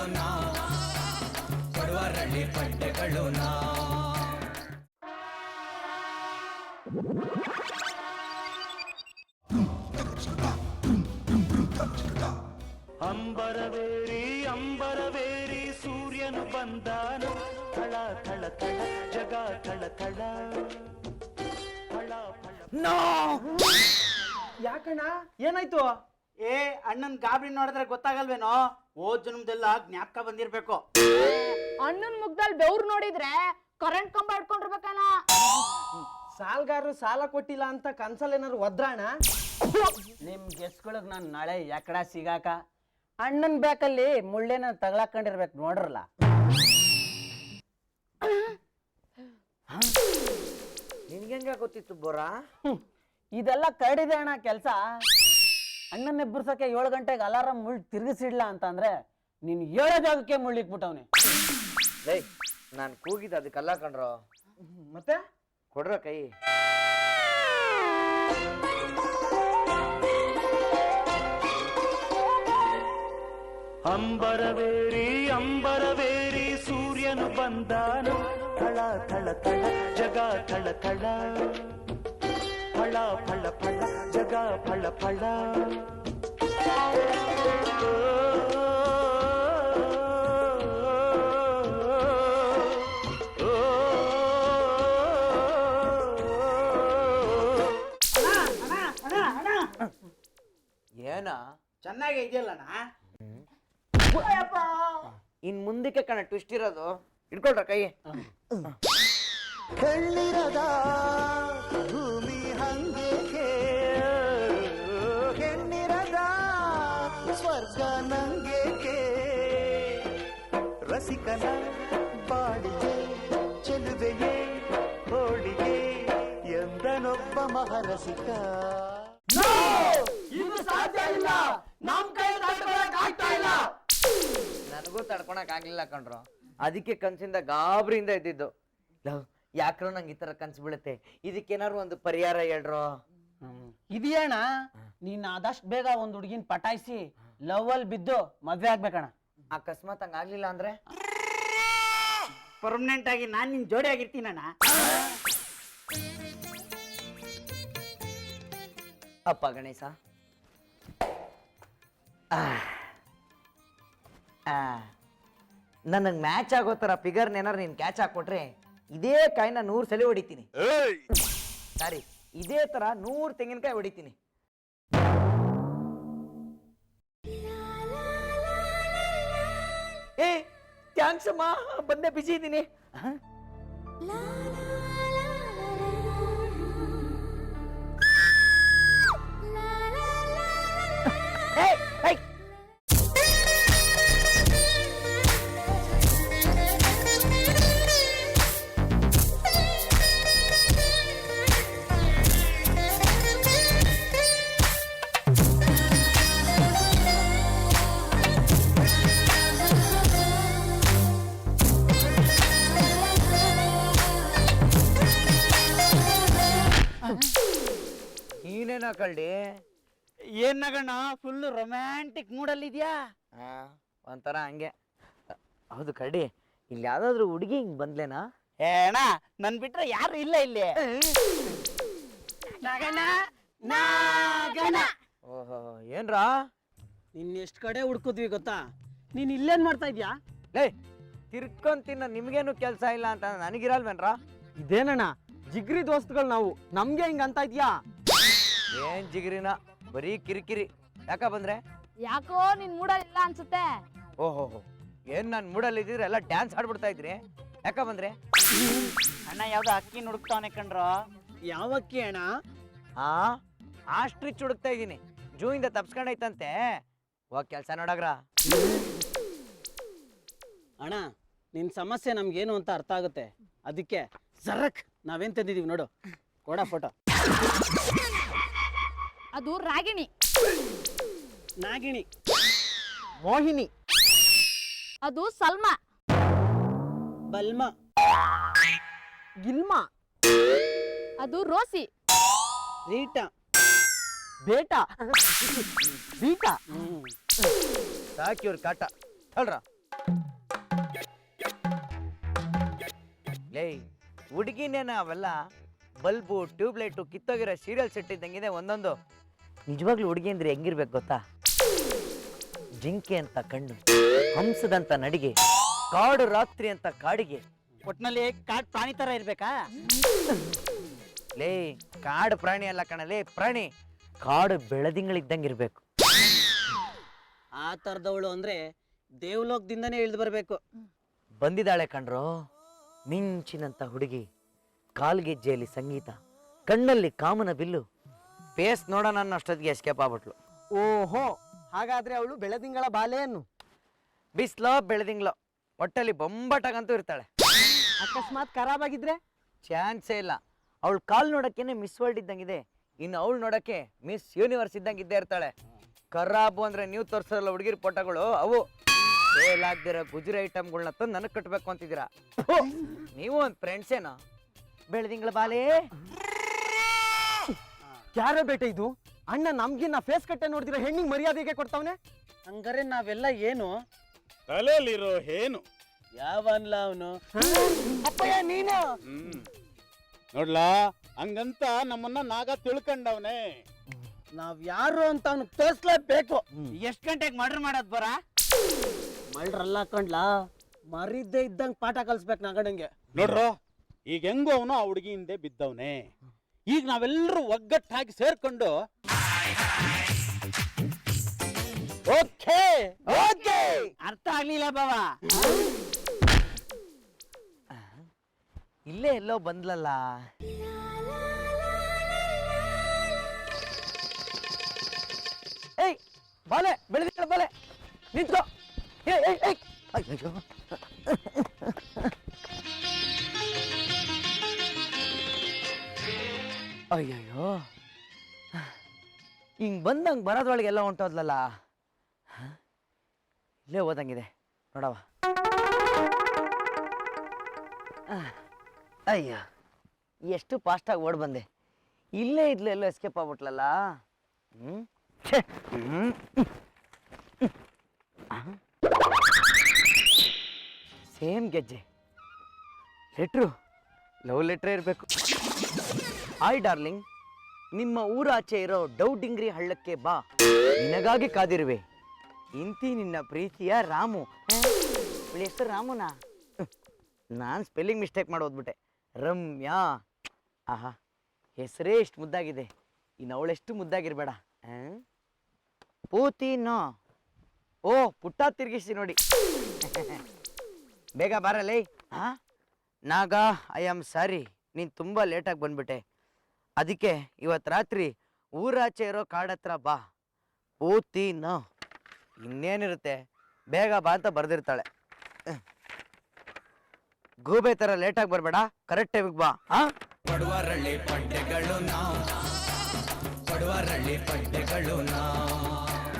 ಪಡ್ಡೆಗಳು ನಾವು, ಕೊಡುವರಳ್ಳಿ ಪಡ್ಡೆಗಳು ನಾವು. ಅಂಬರವೇರಿ ಅಂಬರವೇರಿ ಸೂರ್ಯನು ಬಂದಾನು, ಥಳ ಥಳ ಥಳ ಜಗ ಥಳ ಥಳ ಫಳ ಫಳ. ಯಾಕಣ್ಣ ಏನಾಯ್ತು? ಏ ಅಣ್ಣನ್ ಗಾಬರಿ ನೋಡಿದ್ರೆ ಗೊತ್ತಾಗಲ್ವೇನೋ, ಹೋದ್ ಜನ್ಮದೆಲ್ಲ ಜ್ಞಾಪಕ ಬಂದಿರ್ಬೇಕು. ಅಣ್ಣನ್ ಮುಗ್ದಲ್ಲಿ ಬೆವ್ರು ನೋಡಿದ್ರೆ ಕರೆಂಟ್ ಕಂಬ ಹಿಡ್ಕೊಂಡಿರ್ಬೇಕಣ್ಣ. ಸಾಲ್ಗಾರರು ಸಾಲ ಕೊಟ್ಟಿಲ್ಲ ಅಂತ ಕನ್ಸಲ್ ಏನಾರು ಒದ್ರಾಣ? ನಿಮ್ ಗೆಸ್ಟ್ಗಳಿಗೆ ನಾನು ನಾಳೆ ಯಾಕಡ ಸಿಗಾಕ ಅಣ್ಣನ್ ಬ್ಯಾಕಲ್ಲಿ ಮುಳ್ಳೆನ ತಗಲಾಕೊಂಡಿರ್ಬೇಕು ನೋಡ್ರಲ್ಲ. ನಿನ್ಗೆಂಗ ಗೊತ್ತಿತ್ತು ಬೋರಾ? ಇದೆಲ್ಲ ಕರಡಿದೆ ಅಣ್ಣ ಕೆಲ್ಸ. ಅಣ್ಣನ ಎಬ್ಬರ್ಸಕ್ಕೆ 7 ಗಂಟೆಗೆ ಅಲಾರಾಮ್ ಮುಳ್ಳು ತಿರುಗಿಸಿಡ್ಲ ಅಂತ ಅಂದ್ರೆ ನೀನ್ 7 ಜಾಗಕ್ಕೆ ಮುಳ್ಳಿಕ್ಬಿಟ್ಟವ್ನಿ. ಲೈ ನಾನು ಕೂಗಿದ ಅದಕ್ಕೆಲ್ಲ ಕಣ್ರೋ. ಮತ್ತೆ ಕೊಡ್ರ ಕೈ. ಅಂಬರವೇರಿ ಅಂಬರವೇರಿ ಸೂರ್ಯನು ಬಂದಾನು, ಥಳ ಥಳ ಥಳ ಜಗ ಥಳ ಥಳ ಫಳ ಫಳ ಫಳ ಜಗ ಫಳ ಫಳ. ಏನ ಚೆನ್ನಾಗಿ ಇದೆಯಲ್ಲಣ್ಣ. ಇನ್ ಮುಂದಕ್ಕೆ ಕಣ ಟ್ವಿಸ್ಟ್ ಇರೋದು. ಇಟ್ಕೊಳ್ರ ಕೈ. ಕಳ್ಳಿರದ ಭೂಮಿ ಹಂಗೇಕೆ, ಹೆಣ್ಣಿರದ ಸ್ವರ್ಗ ನಂಗೇಕೆ, ರಸಿಕನ ಬಾಡಿಗೆ ಚೆಲುವೆಯೇ ಹೋಳಿಗೆ ಎಂದನೊಬ್ಬ ಮಹಾರಸಿಕ. ನನಗೂ ತಡ್ಕೊಳಕ್ ಆಗ್ಲಿಲ್ಲ ಕಣ್ರು. ಅದಕ್ಕೆ ಕನ್ಸಿಂದ ಗಾಬರಿಯಿಂದ ಇದ್ದಿದ್ದು. ಲವ್ ಯಾಕ್ರೋ ನಂಗೆ ಈ ತರ ಕನ್ಸು ಬೀಳುತ್ತೆ, ಇದಕ್ಕೇನಾರು ಒಂದು ಪರಿಹಾರ ಹೇಳ್ರೋ. ಇದೆಯಣ್ಣ, ನೀನ್ ಆದಷ್ಟು ಬೇಗ ಒಂದ್ ಹುಡುಗಿನ ಪಟಾಯಿಸಿ ಲವ್ ಅಲ್ಲಿ ಬಿದ್ದು ಮದ್ವೆ ಆಗ್ಬೇಕಣ್ಣ. ಅಕಸ್ಮಾತ್ ಹಂಗಾಗ್ಲಿಲ್ಲ ಅಂದ್ರೆ ಪರ್ಮನೆಂಟ್ ಆಗಿ ನಾನ್ ನಿನ್ ಜೋಡಿ ಆಗಿರ್ತೀನಣ್ಣ. ಅಪ್ಪ ಗಣೇಶ, ನನಗೆ ಮ್ಯಾಚ್ ಆಗೋ ತರ ಫಿಗರ್ ಏನಾರು ನೀನ್ ಕ್ಯಾಚ್ ಹಾಕೊಟ್ರೆ ಇದೇ ಕಾಯಿನ 100 ಸಲ ಹೊಡಿತೀನಿ. ಸಾರಿ, ಇದೇ ತರ 100 ತೆಂಗಿನಕಾಯಿ ಹೊಡಿತೀನಿ. ಏ ಥ್ಯಾಂಕ್ಸ್ ಅಮ್ಮ, ಬಂದೆ, ಬಿಸಿ ಇದ್ದೀನಿ. ನೀನೇನ ಕಳ್ಳಿ? ಏನಗಣ್ಣ ಫುಲ್ ರೊಮ್ಯಾಂಟಿಕ್ ಮೂಡಲ್ಲಿ ಇದೆಯಾ? ಒಂಥರ ಹಂಗೆ. ಹೌದು ಕಳ್ಳಿ, ಇಲ್ಲಿ ಯಾವ್ದಾದ್ರು ಹುಡುಗಿ ಹಿಂಗ್ ಬಂದ್ಲೇನಾ? ಏಣ ನನ್ ಬಿಟ್ರೆ ಯಾರು ಇಲ್ಲ ಇಲ್ಲಿ. ಓಹೋ, ಏನ್ರಾ ನಿನ್ ಎಷ್ಟ್ ಕಡೆ ಹುಡ್ಕೋದ್ವಿ ಗೊತ್ತಾ? ನೀನ್ ಇಲ್ಲೇನ್ ಮಾಡ್ತಾ ಇದ್ಯಾ? ಲೇ ತಿರ್ಕೊಂತಿನ್ನ, ನಿಮ್ಗೇನು ಕೆಲ್ಸ ಇಲ್ಲ ಅಂತ ನನಗಿರಲ್ವೇನ್ರ? ಇದೇನಣ್ಣ ಜಿಗ್ರಿ ದೋಸ್ತಗಳು ನಾವು, ನಮ್ಗೆ ಹಿಂಗ ಅಂತ ಇದ್ಯಾ? ಏನ್ ಜಿಗ್ರಿನ, ಬರೀ ಕಿರಿಕಿರಿ. ಯಾಕ ಬಂದ್ರೆ? ಯಾಕೋ ನಿನ್ ಮೂಡಲ್ಲಿ ಇಲ್ಲ ಅನ್ಸುತ್ತೆ. ಓಹೋ, ಏನ್ ನಾನ್ ಮೂಡಲ್ಲಿ ಇದ್ದಿದ್ರೆ ಎಲ್ಲ ಡ್ಯಾನ್ಸ್ ಆಡ್ಬಿಡ್ತಾ ಇದ್ರಿ. ಯಾಕ ಬಂದ್ರೆ? ಅಣ್ಣ ಯಾವ್ದೋ ಅಕ್ಕಿ ನುಡುಕ್ತಾವನೆ ಕಣ್ರೋ. ಯಾವಕ್ಕಿ ಅಣ್ಣ? ಆಸ್ಟ್ರಿಚ್ ಹುಡುಕ್ತಾ ಇದೀನಿ. ಜೂ ಇಂದ ತಪ್ಸ್ಕೊಂಡೈತಂತೆ, ಹೋಗ್ ಕೆಲ್ಸ ನೋಡಗ್ರ. ಅಣ್ಣ ನಿನ್ ಸಮಸ್ಯೆ ನಮ್ಗೇನು ಅಂತ ಅರ್ಥ ಆಗುತ್ತೆ. ಅದಕ್ಕೆ ಸರಕ್ ನಾವೇನ್ ತಂದಿದೀವಿ ನೋಡು, ಕೊಡ ಫೋಟೋ. ಅದು ರಾಗಿಣಿ. ನಾಗಿಣಿ. ಮೋಹಿನಿ. ಅದು ಸಲ್ಮಾ. ಬಲ್ಮಾ. ಗಿಲ್ಮಾ. ಅದು ರೋಸಿ. ರೀಟಾ. ಬೇಟಾ. ಬೀಟಾ. ಸಾಕಿ ಇವ್ರ ಕಾಟ ಅಲ್ರ. ಲೇ ಹುಡುಗಿನೇನ ಅವೆಲ್ಲ ಬಲ್ಬು ಟ್ಯೂಬ್ಲೈಟು ಕಿತ್ತೋಗಿರೋ ಸೀರಿಯಲ್ ಸೆಟ್ ಇದ್ದಂಗಿದೆ ಒಂದೊಂದು. ನಿಜವಾಗ್ಲೂ ಹುಡುಗಿ ಅಂದ್ರೆ ಹೆಂಗಿರ್ಬೇಕು ಗೊತ್ತಾ? ಜಿಂಕೆ ಅಂತ ಕಣ್ಣು, ಹಂಸದಂತ ನಡಿಗೆ, ಕಾಡು ರಾತ್ರಿ ಅಂತ ಕಾಡಿಗೆ. ಒಟ್ನಲ್ಲಿ ಕಾಡ್ ಪ್ರಾಣಿ ತರ ಇರ್ಬೇಕಾ? ಲೇ ಕಾಡು ಪ್ರಾಣಿ ಅಲ್ಲ ಕಣಲೇ ಪ್ರಾಣಿ, ಕಾಡು ಬೆಳದಿಂಗಳಿದ್ದಂಗಿರ್ಬೇಕು. ಆ ತರದವಳು ಅಂದ್ರೆ ದೇವಲೋಕದಿಂದನೇ ಇಳಿದು ಬರ್ಬೇಕು. ಬಂದಿದ್ದಾಳೆ ಕಣ್ರೋ ಮಿಂಚಿನಂತ ಹುಡುಗಿ, ಕಾಲ್ಗೆಜ್ಜೆಯಲ್ಲಿ ಸಂಗೀತ, ಕಣ್ಣಲ್ಲಿ ಕಾಮನ ಬಿಲ್ಲು. ಫೇಸ್ ನೋಡೋಣ ಅನ್ನೋಷ್ಟೊತ್ತಿಗೆ ಎಸ್ಕೇಪ್ ಆಗ್ಬಿಟ್ಲು. ಓಹೋ, ಹಾಗಾದ್ರೆ ಅವಳು ಬೆಳದಿಂಗಳ ಬಾಲೆಯನ್ನು. ಬಿಸ್ಲೋ ಬೆಳದಿಂಗ್ಲೋ ಒಟ್ಟಲ್ಲಿ ಬೊಂಬಾಟಾಗಂತೂ ಇರ್ತಾಳೆ. ಅಕಸ್ಮಾತ್ ಖರಾಬ್ ಆಗಿದ್ರೆ? ಚಾನ್ಸೇ ಇಲ್ಲ. ಅವಳು ಕಾಲ್ ನೋಡಕ್ಕೇನೆ ಮಿಸ್ ವರ್ಲ್ಡ್ ಇದ್ದಂಗಿದೆ, ಇನ್ನು ಅವಳು ನೋಡಕ್ಕೆ ಮಿಸ್ ಯೂನಿವರ್ಸ್ ಇದ್ದಂಗಿದ್ದೇ ಇರ್ತಾಳೆ. ಖರಾಬು ಅಂದ್ರೆ ನೀವು ತೋರಿಸೋಲ್ಲ ಹುಡುಗಿರ್ ಫೋಟೋಗಳು, ಅವು ಸೇಲ್ ಆಗ್ದಿರೋ ಗುಜರಿ ಐಟಮ್ಗಳನ್ನ ತಂದು ನನಗೆ ಕಟ್ಟಬೇಕು ಅಂತಿದ್ದೀರಾ. ನೀವು ಒಂದು ಫ್ರೆಂಡ್ಸ್ ಏನೋ? ಬೆಳದಿಂಗಳ ಬಾಲೆ ಯಾರ ಬೇಟೆ ಇದು? ಅಣ್ಣ ನಮ್ಗಿನ್ನ ಫೇಸ್ ಕಟ್ಟೆ ನೋಡಿದ್ರೆ ಹೆಣ್ಣಿಗೆ ಮರ್ಯಾದೆಗೆ ಕೊಡ್ತಾವನೆ. ಹಂಗಾರೆ ನಾವೆಲ್ಲ ಏನು? ತಲೆಯಲ್ಲಿರೋ ಏನು ಯಾವನ್ಲ ಅವನು? ಅಪ್ಪಯ್ಯ ನೀನು? ನೋಡ್ಲಾ, ಹಂಗಂತ ನಮ್ಮನ್ನ ನಾಗ ತಿಳ್ಕೊಂಡವನೆ. ನಾವ್ ಯಾರು ಅಂತ ಅವ್ನು ತೋರ್ಸ್ಲೇಬೇಕು. ಎಷ್ಟ್ ಗಂಟೆಗೆ ಮರ್ಡರ್ ಮಾಡೋದ್ ಬರ? ಮಳ್ರಲ್ಲ ಕಂಡ್ಲಾ, ಮರಿದ್ದೇ ಇದ್ದಂಗ್ ಪಾಠ ಕಲ್ಸ್ಬೇಕು ನಾಗಣ್ಣಂಗೆ. ನೋಡ್ರೋ, ಈಗ ಹೆಂಗೋ ಅವನು ಆ ಹುಡುಗಿ ಹಿಂದೆ ಬಿದ್ದವನೆ. ಈಗ ನಾವೆಲ್ಲರೂ ಒಗ್ಗಟ್ಟಾಗಿ ಸೇರ್ಕೊಂಡು ಓಕೆ ಓಕೆ ಅರ್ಥ ಆಗ್ಲಿಲ್ಲ ಬಾವ. ಇಲ್ಲೇ ಎಲ್ಲೋ ಬಂದ್ಲಲ್ಲ. ಏಯ್ ಬಾಲೆ, ಬೆಳೆದಿಲ್ಲ ಬಾಲೆ, ನಿಂತ್ಕೋ. ಏಯ್ ಏಯ್ ಏಯ್ ಅಯ್ಯೋ, ಅಯ್ಯಯ್ಯೋ, ಹಿಂಗ್ ಬಂದಂಗೆ ಬರೋದ್ರೊಳಗೆಲ್ಲ ಹೊಂಟೋದ್ಲಲ್ಲ. ಇಲ್ಲೇ ಓದಂಗಿದೆ ನೋಡವ. ಅಯ್ಯ, ಎಷ್ಟು ಫಾಸ್ಟಾಗಿ ಓಡ್ ಬಂದೆ. ಇಲ್ಲೇ ಇದ್ಲೆಲ್ಲೋ ಎಸ್ಕೇಪ್ ಆಗ್ಬಿಟ್ಲಲ್ಲ. ಸೇಮ್ ಗೆಜ್ಜೆ, ಲೆಟ್ರು, ಲವ್ ಲೆಟ್ರೇ ಇರಬೇಕು. ಹಾಯ್ ಡಾರ್ಲಿಂಗ್, ನಿಮ್ಮ ಊರಾಚೆ ಇರೋ ಡೌಡಿಂಗ್ರಿ ಹಳ್ಳಕ್ಕೆ ಬಾ, ನಿನಗಾಗಿ ಕಾದಿರುವೆ. ಇಂತಿ ನಿನ್ನ ಪ್ರೀತಿಯ ರಾಮು. ಇವಳ ಹೆಸರು ರಾಮುನಾ? ನಾನು ಸ್ಪೆಲ್ಲಿಂಗ್ ಮಿಸ್ಟೇಕ್ ಮಾಡಿ ಓದ್ಬಿಟ್ಟೆ. ರಮ್ಯಾ. ಆಹಾ, ಹೆಸರೇ ಇಷ್ಟು ಮುದ್ದಾಗಿದೆ, ಇನ್ನು ಅವಳೆಷ್ಟು ಮುದ್ದಾಗಿರ್ಬೇಡ. ಪೂತಿನೋ. ಓ ಪುಟ್ಟ ತಿರ್ಗಿಸಿ ನೋಡಿ. ಬೇಗ ಬಾರಲೇ. ಹಾ ನಾಗ, ಐ ಆಮ್ ಸಾರಿ, ನೀನು ತುಂಬ ಲೇಟಾಗಿ ಬಂದ್ಬಿಟ್ಟೆ. ಅದಕ್ಕೆ ಇವತ್ತು ರಾತ್ರಿ ಊರಾಚೆ ಇರೋ ಕಾಡತ್ರ ಬಾ. ಪೂತಿನೋ. ಇನ್ನೇನಿರುತ್ತೆ, ಬೇಗ ಬಾ ಅಂತ ಬರ್ದಿರ್ತಾಳೆ. ಗೂಬೆ ಥರ ಲೇಟಾಗಿ ಬರಬೇಡ, ಕರೆಕ್ಟ್ ಟೈಮಿಗೆ ಬಾ. ಪಡುವರಳ್ಳಿ ಪಡ್ಡೆಗಳು ನಾವು, ಪಡುವರಳ್ಳಿ ಪಡ್ಡೆಗಳು ನಾವು.